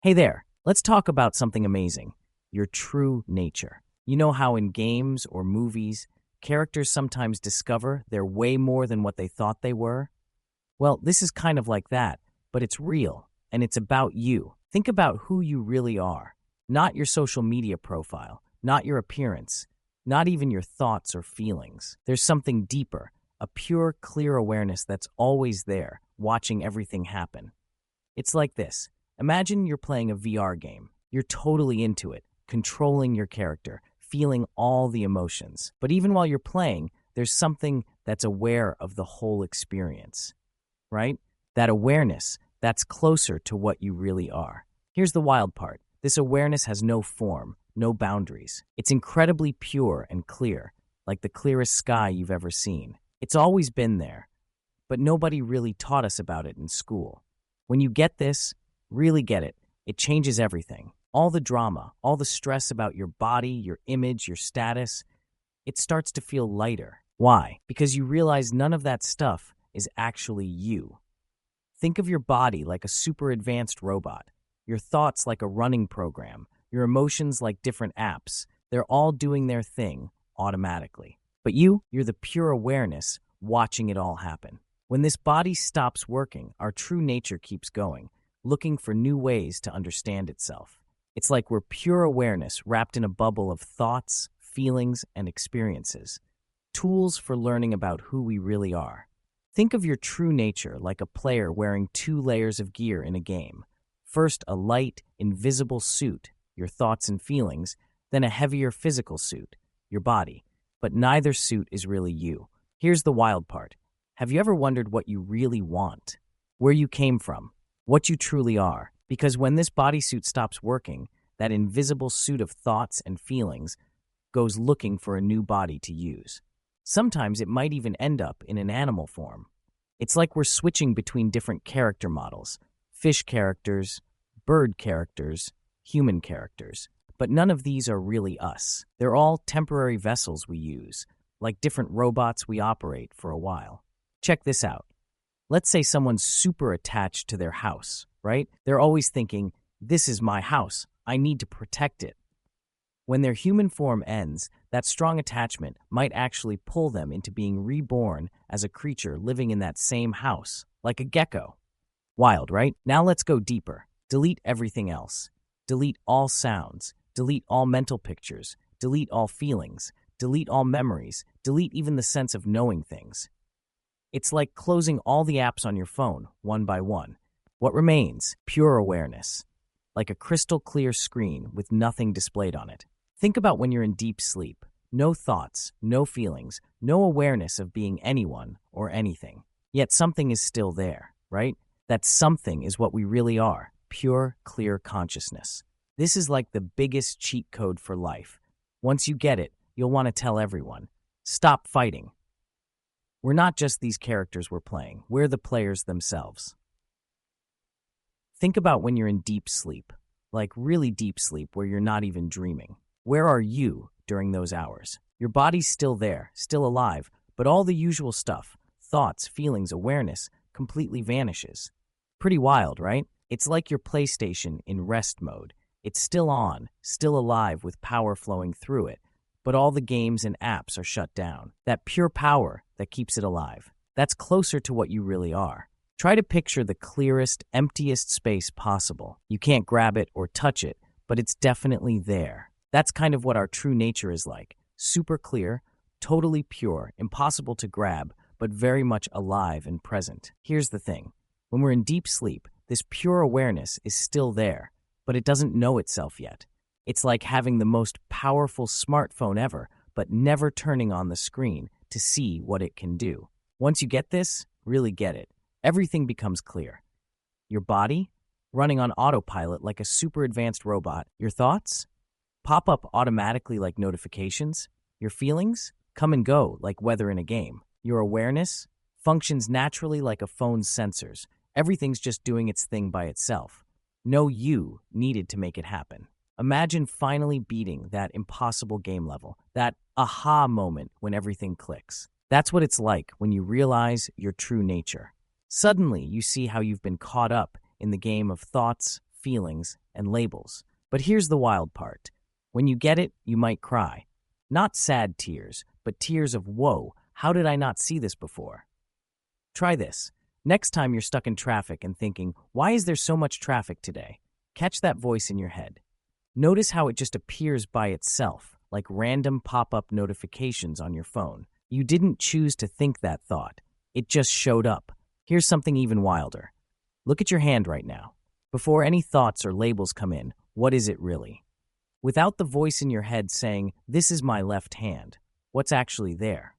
Hey there, let's talk about something amazing, your true nature. You know how in games or movies, characters sometimes discover they're way more than what they thought they were? Well, this is kind of like that, but it's real, and it's about you. Think about who you really are, not your social media profile, not your appearance, not even your thoughts or feelings. There's something deeper, a pure, clear awareness that's always there, watching everything happen. It's like this. Imagine you're playing a VR game. You're totally into it, controlling your character, feeling all the emotions. But even while you're playing, there's something that's aware of the whole experience, right? That awareness, that's closer to what you really are. Here's the wild part. This awareness has no form, no boundaries. It's incredibly pure and clear, like the clearest sky you've ever seen. It's always been there, but nobody really taught us about it in school. When you get this, really get it, it changes everything. All the drama, all the stress about your body, your image, your status, it starts to feel lighter. Why? Because you realize none of that stuff is actually you. Think of your body like a super advanced robot, your thoughts like a running program, your emotions like different apps. They're all doing their thing automatically. But you're the pure awareness watching it all happen. When this body stops working, our true nature keeps going, looking for new ways to understand itself. It's like we're pure awareness wrapped in a bubble of thoughts, feelings, and experiences, tools for learning about who we really are. Think of your true nature like a player wearing two layers of gear in a game. First, a light, invisible suit, your thoughts and feelings, then a heavier physical suit, your body. But neither suit is really you. Here's the wild part. Have you ever wondered what you really want? Where you came from? What you truly are? Because when this bodysuit stops working, that invisible suit of thoughts and feelings goes looking for a new body to use. Sometimes it might even end up in an animal form. It's like we're switching between different character models, fish characters, bird characters, human characters. But none of these are really us. They're all temporary vessels we use, like different robots we operate for a while. Check this out. Let's say someone's super attached to their house, right? They're always thinking, this is my house. I need to protect it. When their human form ends, that strong attachment might actually pull them into being reborn as a creature living in that same house, like a gecko. Wild, right? Now let's go deeper. Delete everything else. Delete all sounds. Delete all mental pictures. Delete all feelings. Delete all memories. Delete even the sense of knowing things. It's like closing all the apps on your phone, one by one. What remains? Pure awareness. Like a crystal clear screen with nothing displayed on it. Think about when you're in deep sleep. No thoughts, no feelings, no awareness of being anyone or anything. Yet something is still there, right? That something is what we really are. Pure, clear consciousness. This is like the biggest cheat code for life. Once you get it, you'll want to tell everyone. Stop fighting. We're not just these characters we're playing. We're the players themselves. Think about when you're in deep sleep, like really deep sleep where you're not even dreaming. Where are you during those hours? Your body's still there, still alive, but all the usual stuff, thoughts, feelings, awareness, completely vanishes. Pretty wild, right? It's like your PlayStation in rest mode. It's still on, still alive with power flowing through it, but all the games and apps are shut down. That pure power that keeps it alive. That's closer to what you really are. Try to picture the clearest, emptiest space possible. You can't grab it or touch it, but it's definitely there. That's kind of what our true nature is like. Super clear, totally pure, impossible to grab, but very much alive and present. Here's the thing. When we're in deep sleep, this pure awareness is still there, but it doesn't know itself yet. It's like having the most powerful smartphone ever, but never turning on the screen to see what it can do. Once you get this, really get it, everything becomes clear. Your body, running on autopilot like a super advanced robot. Your thoughts, pop up automatically like notifications. Your feelings, come and go like weather in a game. Your awareness functions naturally like a phone's sensors. Everything's just doing its thing by itself. No you needed to make it happen. Imagine finally beating that impossible game level, that aha moment when everything clicks. That's what it's like when you realize your true nature. Suddenly, you see how you've been caught up in the game of thoughts, feelings, and labels. But here's the wild part. When you get it, you might cry. Not sad tears, but tears of, whoa, how did I not see this before? Try this. Next time you're stuck in traffic and thinking, why is there so much traffic today? Catch that voice in your head. Notice how it just appears by itself, like random pop-up notifications on your phone. You didn't choose to think that thought. It just showed up. Here's something even wilder. Look at your hand right now. Before any thoughts or labels come in, what is it really? Without the voice in your head saying, this is my left hand, what's actually there?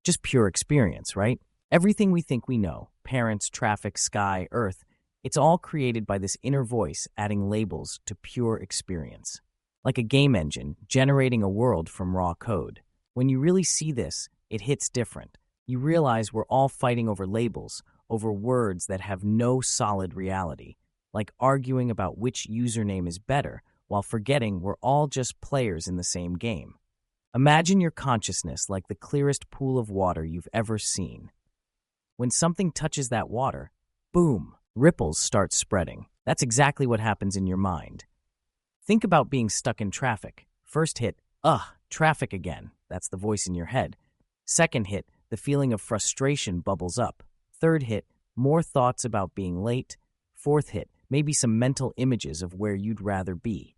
Just pure experience, right? Everything we think we know, parents, traffic, sky, earth, it's all created by this inner voice adding labels to pure experience. Like a game engine generating a world from raw code. When you really see this, it hits different. You realize we're all fighting over labels, over words that have no solid reality, like arguing about which username is better while forgetting we're all just players in the same game. Imagine your consciousness like the clearest pool of water you've ever seen. When something touches that water, boom, ripples start spreading. That's exactly what happens in your mind. Think about being stuck in traffic. First hit, traffic again. That's the voice in your head. Second hit, the feeling of frustration bubbles up. Third hit, more thoughts about being late. Fourth hit, maybe some mental images of where you'd rather be.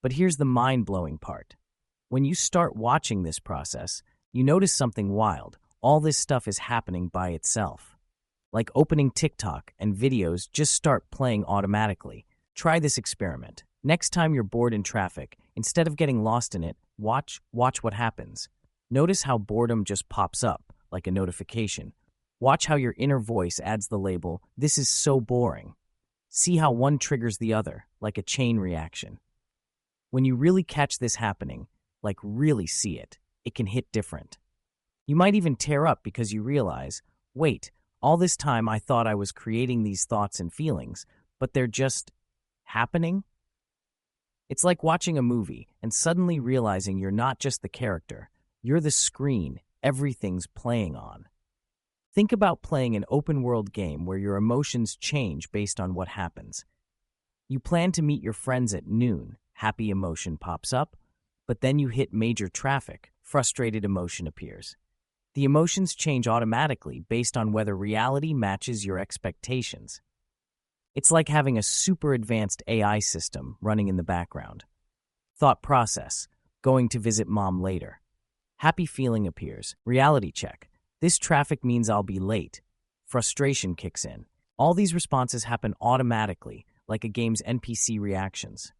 But here's the mind-blowing part. When you start watching this process, you notice something wild. All this stuff is happening by itself. Like opening TikTok and videos just start playing automatically. Try this experiment. Next time you're bored in traffic, instead of getting lost in it, watch what happens. Notice how boredom just pops up, like a notification. Watch how your inner voice adds the label, this is so boring. See how one triggers the other, like a chain reaction. When you really catch this happening, like really see it, it can hit different. You might even tear up because you realize, wait, all this time I thought I was creating these thoughts and feelings, but they're just happening? It's like watching a movie and suddenly realizing you're not just the character, you're the screen everything's playing on. Think about playing an open-world game where your emotions change based on what happens. You plan to meet your friends at noon, happy emotion pops up, but then you hit major traffic, frustrated emotion appears. The emotions change automatically based on whether reality matches your expectations. It's like having a super advanced AI system running in the background. Thought process, going to visit mom later. Happy feeling appears, reality check. This traffic means I'll be late. Frustration kicks in. All these responses happen automatically, like a game's NPC reactions.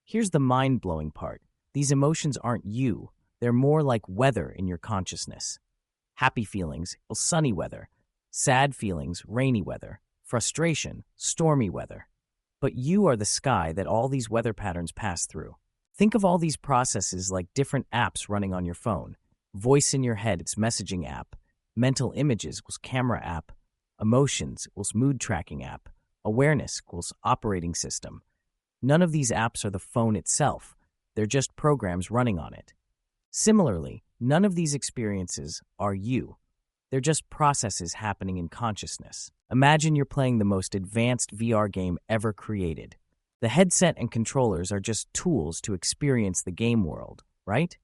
Here's the mind-blowing part. These emotions aren't you. They're more like weather in your consciousness. Happy feelings, sunny weather. Sad feelings, rainy weather. Frustration, stormy weather. But you are the sky that all these weather patterns pass through. Think of all these processes like different apps running on your phone. Voice in your head, it's messaging app. Mental images equals camera app. Emotions equals mood tracking app. Awareness equals operating system. None of these apps are the phone itself. They're just programs running on it. Similarly, none of these experiences are you. They're just processes happening in consciousness. Imagine you're playing the most advanced VR game ever created. The headset and controllers are just tools to experience the game world, right?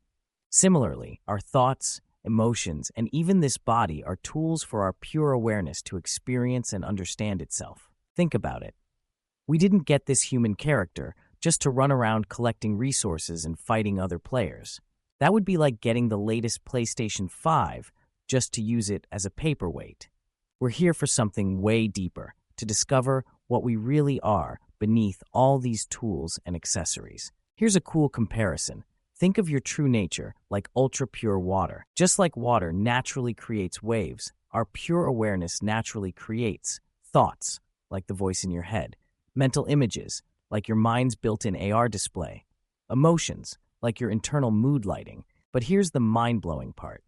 Similarly, our thoughts, emotions, and even this body are tools for our pure awareness to experience and understand itself. Think about it. We didn't get this human character just to run around collecting resources and fighting other players. That would be like getting the latest PlayStation 5 just to use it as a paperweight. We're here for something way deeper, to discover what we really are beneath all these tools and accessories. Here's a cool comparison. Think of your true nature like ultra-pure water. Just like water naturally creates waves, our pure awareness naturally creates thoughts, like the voice in your head, mental images, like your mind's built-in AR display, emotions, like your internal mood lighting. But here's the mind-blowing part.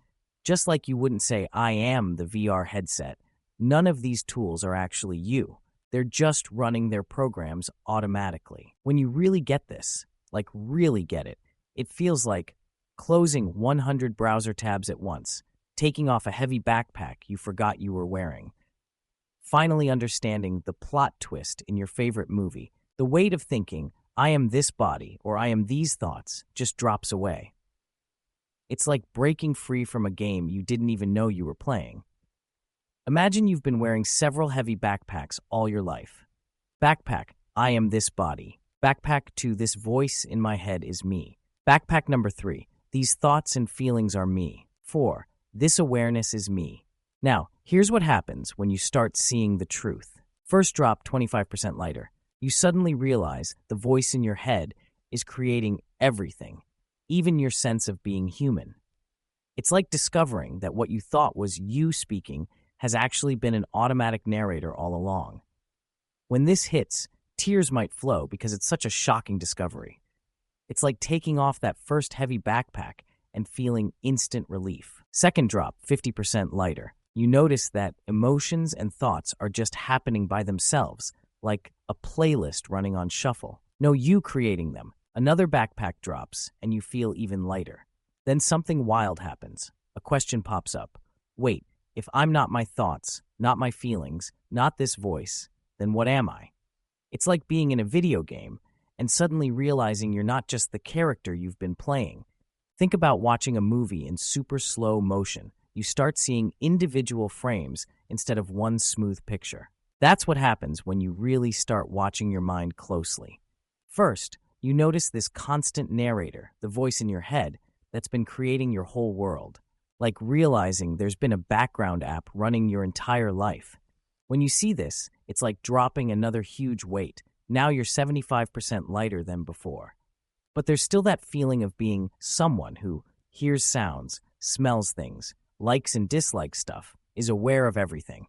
Just like you wouldn't say, I am the VR headset, none of these tools are actually you. They're just running their programs automatically. When you really get this, like really get it, it feels like closing 100 browser tabs at once, taking off a heavy backpack you forgot you were wearing, finally understanding the plot twist in your favorite movie. The weight of thinking, I am this body or I am these thoughts, just drops away. It's like breaking free from a game you didn't even know you were playing. Imagine you've been wearing several heavy backpacks all your life. Backpack, I am this body. Backpack 2, this voice in my head is me. Backpack number 3, these thoughts and feelings are me. 4, this awareness is me. Now, here's what happens when you start seeing the truth. First drop, 25% lighter. You suddenly realize the voice in your head is creating everything, even your sense of being human. It's like discovering that what you thought was you speaking has actually been an automatic narrator all along. When this hits, tears might flow because it's such a shocking discovery. It's like taking off that first heavy backpack and feeling instant relief. Second drop, 50% lighter. You notice that emotions and thoughts are just happening by themselves, like a playlist running on shuffle. No you creating them. Another backpack drops, and you feel even lighter. Then something wild happens. A question pops up. Wait, if I'm not my thoughts, not my feelings, not this voice, then what am I? It's like being in a video game and suddenly realizing you're not just the character you've been playing. Think about watching a movie in super slow motion. You start seeing individual frames instead of one smooth picture. That's what happens when you really start watching your mind closely. First, you notice this constant narrator, the voice in your head, that's been creating your whole world. Like realizing there's been a background app running your entire life. When you see this, it's like dropping another huge weight. Now you're 75% lighter than before. But there's still that feeling of being someone who hears sounds, smells things, likes and dislikes stuff, is aware of everything.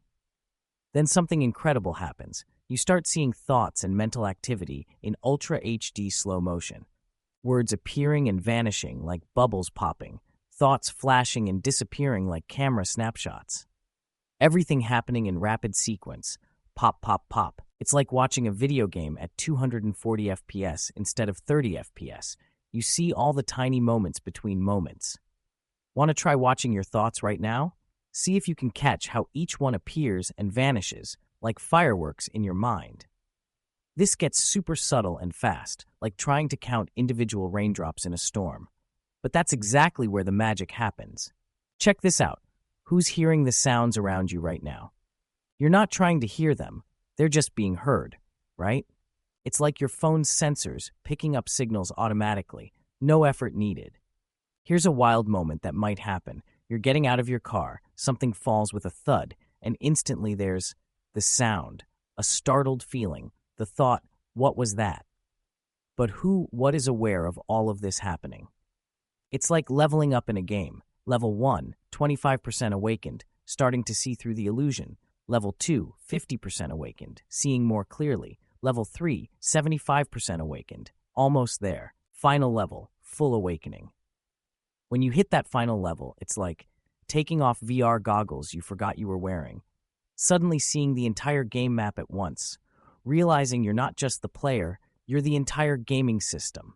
Then something incredible happens. You start seeing thoughts and mental activity in Ultra HD slow motion. Words appearing and vanishing like bubbles popping, thoughts flashing and disappearing like camera snapshots. Everything happening in rapid sequence. Pop, pop, pop. It's like watching a video game at 240 FPS instead of 30 FPS. You see all the tiny moments between moments. Want to try watching your thoughts right now? See if you can catch how each one appears and vanishes, like fireworks in your mind. This gets super subtle and fast, like trying to count individual raindrops in a storm. But that's exactly where the magic happens. Check this out. Who's hearing the sounds around you right now? You're not trying to hear them. They're just being heard, right? It's like your phone's sensors picking up signals automatically, no effort needed. Here's a wild moment that might happen. You're getting out of your car, something falls with a thud, and instantly there's the sound, a startled feeling, the thought, what was that? But what is aware of all of this happening? It's like leveling up in a game. Level 1, 25% awakened, starting to see through the illusion. Level 2, 50% awakened, seeing more clearly. Level 3, 75% awakened, almost there. Final level, full awakening. When you hit that final level, it's like taking off VR goggles you forgot you were wearing, suddenly seeing the entire game map at once, realizing you're not just the player, you're the entire gaming system.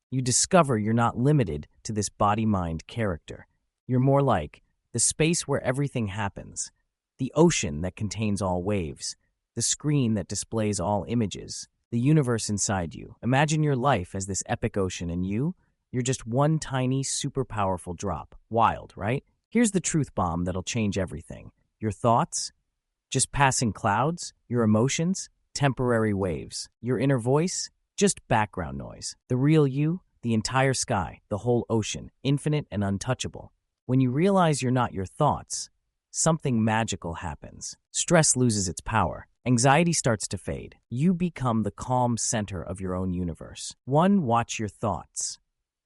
You discover you're not limited to this body-mind character. You're more like the space where everything happens, the ocean that contains all waves, the screen that displays all images, the universe inside you. Imagine your life as this epic ocean and you're just one tiny, super powerful drop. Wild, right? Here's the truth bomb that'll change everything. Your thoughts? Just passing clouds? Your emotions? Temporary waves. Your inner voice? Just background noise. The real you? The entire sky, the whole ocean, infinite and untouchable. When you realize you're not your thoughts, something magical happens. Stress loses its power. Anxiety starts to fade. You become the calm center of your own universe. 1, watch your thoughts.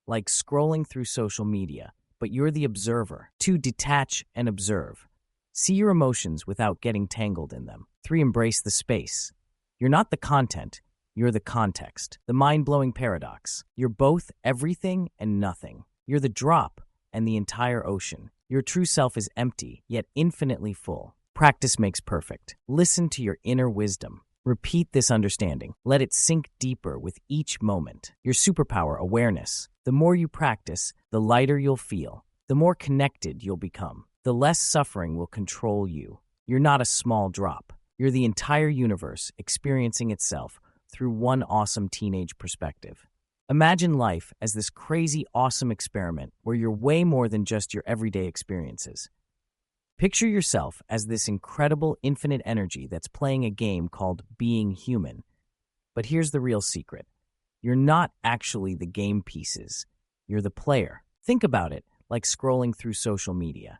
Like scrolling through social media, but you're the observer. 2, detach and observe. See your emotions without getting tangled in them. 3, embrace the space. You're not the content, you're the context. The mind-blowing paradox. You're both everything and nothing. You're the drop and the entire ocean. Your true self is empty, yet infinitely full. Practice makes perfect. Listen to your inner wisdom. Repeat this understanding. Let it sink deeper with each moment. Your superpower, awareness. The more you practice, the lighter you'll feel. The more connected you'll become. The less suffering will control you. You're not a small drop. You're the entire universe experiencing itself through one awesome teenage perspective. Imagine life as this crazy, awesome experiment where you're way more than just your everyday experiences. Picture yourself as this incredible, infinite energy that's playing a game called Being Human. But here's the real secret. You're not actually the game pieces. You're the player. Think about it like scrolling through social media.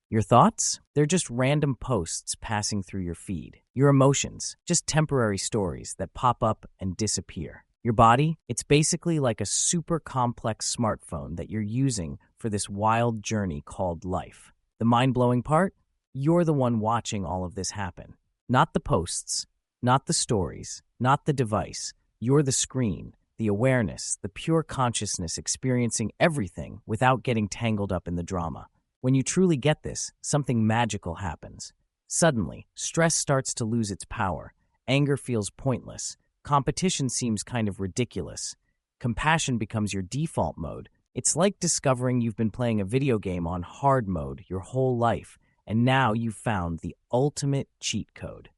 Your thoughts? They're just random posts passing through your feed. Your emotions? Just temporary stories that pop up and disappear. Your body? It's basically like a super complex smartphone that you're using for this wild journey called life. The mind-blowing part? You're the one watching all of this happen. Not the posts, not the stories, not the device. You're the screen, the awareness, the pure consciousness experiencing everything without getting tangled up in the drama. When you truly get this, something magical happens. Suddenly, stress starts to lose its power. Anger feels pointless. Competition seems kind of ridiculous. Compassion becomes your default mode. It's like discovering you've been playing a video game on hard mode your whole life, and now you've found the ultimate cheat code.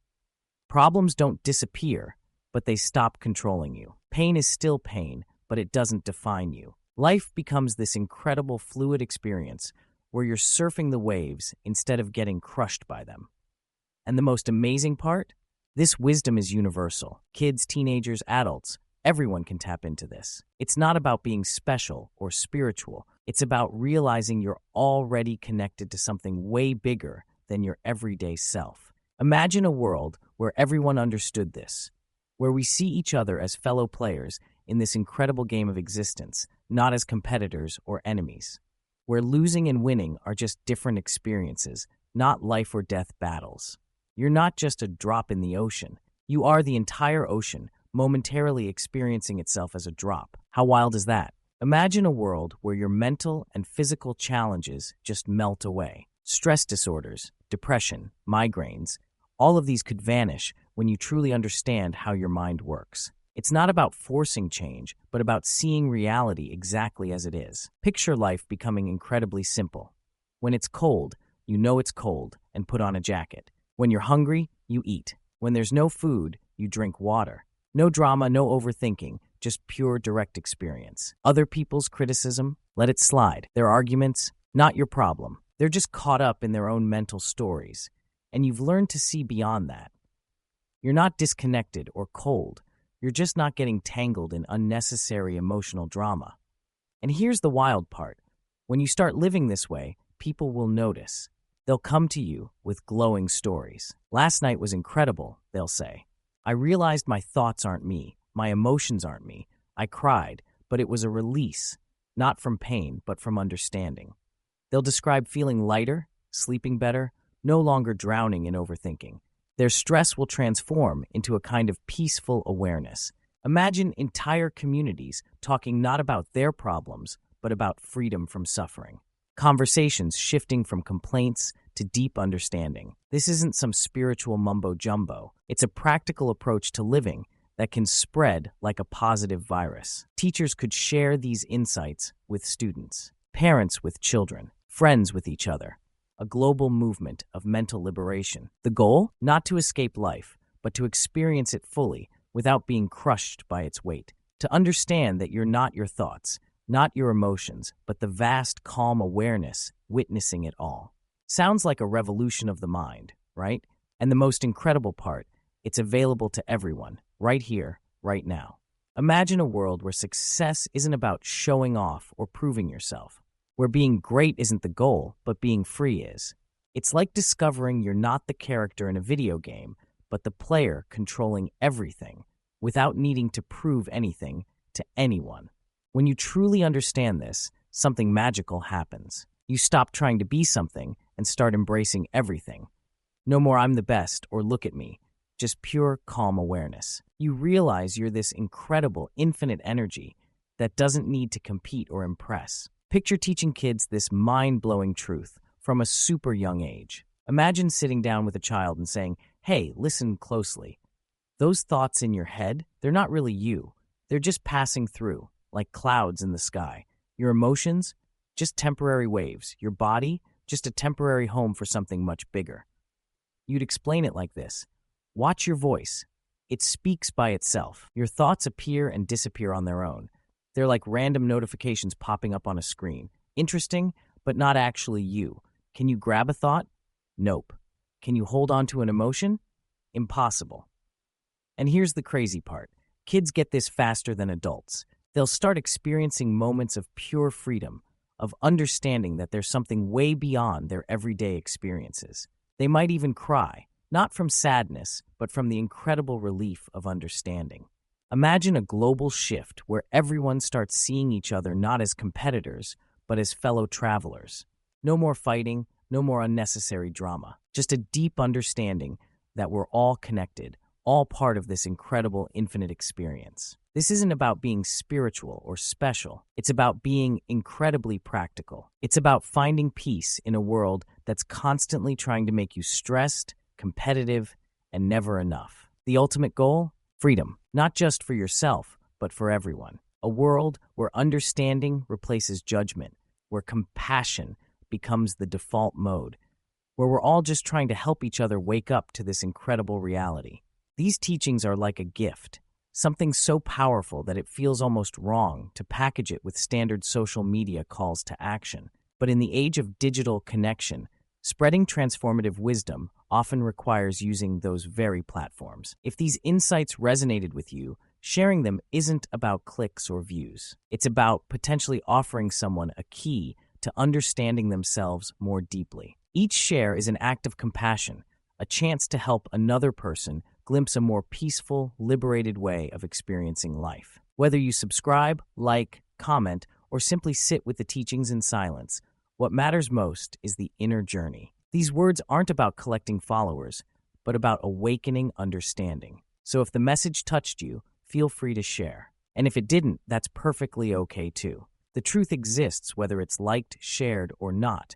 Problems don't disappear, but they stop controlling you. Pain is still pain, but it doesn't define you. Life becomes this incredible fluid experience where you're surfing the waves instead of getting crushed by them. And the most amazing part? This wisdom is universal. Kids, teenagers, adults, everyone can tap into this. It's not about being special or spiritual. It's about realizing you're already connected to something way bigger than your everyday self. Imagine a world where everyone understood this, where we see each other as fellow players in this incredible game of existence, not as competitors or enemies, where losing and winning are just different experiences, not life or death battles. You're not just a drop in the ocean. You are the entire ocean, momentarily experiencing itself as a drop. How wild is that? Imagine a world where your mental and physical challenges just melt away. Stress disorders, depression, migraines, all of these could vanish when you truly understand how your mind works. It's not about forcing change, but about seeing reality exactly as it is. Picture life becoming incredibly simple. When it's cold, you know it's cold and put on a jacket. When you're hungry, you eat. When there's no food, you drink water. No drama, no overthinking, just pure direct experience. Other people's criticism, let it slide. Their arguments, not your problem. They're just caught up in their own mental stories. And you've learned to see beyond that. You're not disconnected or cold. You're just not getting tangled in unnecessary emotional drama. And here's the wild part. When you start living this way, people will notice. They'll come to you with glowing stories. Last night was incredible, they'll say. I realized my thoughts aren't me. My emotions aren't me. I cried, but it was a release, not from pain, but from understanding. They'll describe feeling lighter, sleeping better, no longer drowning in overthinking. Their stress will transform into a kind of peaceful awareness. Imagine entire communities talking not about their problems, but about freedom from suffering. Conversations shifting from complaints to deep understanding. This isn't some spiritual mumbo-jumbo. It's a practical approach to living that can spread like a positive virus. Teachers could share these insights with students, parents with children, friends with each other. A global movement of mental liberation. The goal? Not to escape life, but to experience it fully without being crushed by its weight. To understand that you're not your thoughts, not your emotions, but the vast, calm awareness witnessing it all. Sounds like a revolution of the mind, right? And the most incredible part, it's available to everyone, right here, right now. Imagine a world where success isn't about showing off or proving yourself, where being great isn't the goal, but being free is. It's like discovering you're not the character in a video game, but the player controlling everything without needing to prove anything to anyone. When you truly understand this, something magical happens. You stop trying to be something and start embracing everything. No more I'm the best or look at me, just pure calm awareness. You realize you're this incredible, infinite energy that doesn't need to compete or impress. Picture teaching kids this mind-blowing truth from a super young age. Imagine sitting down with a child and saying, hey, listen closely. Those thoughts in your head, they're not really you. They're just passing through, like clouds in the sky. Your emotions, just temporary waves. Your body, just a temporary home for something much bigger. You'd explain it like this. Watch your voice. It speaks by itself. Your thoughts appear and disappear on their own. They're like random notifications popping up on a screen. Interesting, but not actually you. Can you grab a thought? Nope. Can you hold on to an emotion? Impossible. And here's the crazy part. Kids get this faster than adults. They'll start experiencing moments of pure freedom, of understanding that there's something way beyond their everyday experiences. They might even cry, not from sadness, but from the incredible relief of understanding. Imagine a global shift where everyone starts seeing each other not as competitors, but as fellow travelers. No more fighting, no more unnecessary drama. Just a deep understanding that we're all connected, all part of this incredible infinite experience. This isn't about being spiritual or special. It's about being incredibly practical. It's about finding peace in a world that's constantly trying to make you stressed, competitive, and never enough. The ultimate goal? Freedom. Not just for yourself, but for everyone. A world where understanding replaces judgment, where compassion becomes the default mode, where we're all just trying to help each other wake up to this incredible reality. These teachings are like a gift, something so powerful that it feels almost wrong to package it with standard social media calls to action. But in the age of digital connection, spreading transformative wisdom often requires using those very platforms. If these insights resonated with you, sharing them isn't about clicks or views. It's about potentially offering someone a key to understanding themselves more deeply. Each share is an act of compassion, a chance to help another person glimpse a more peaceful, liberated way of experiencing life. Whether you subscribe, like, comment, or simply sit with the teachings in silence, what matters most is the inner journey. These words aren't about collecting followers, but about awakening understanding. So if the message touched you, feel free to share. And if it didn't, that's perfectly okay too. The truth exists whether it's liked, shared, or not.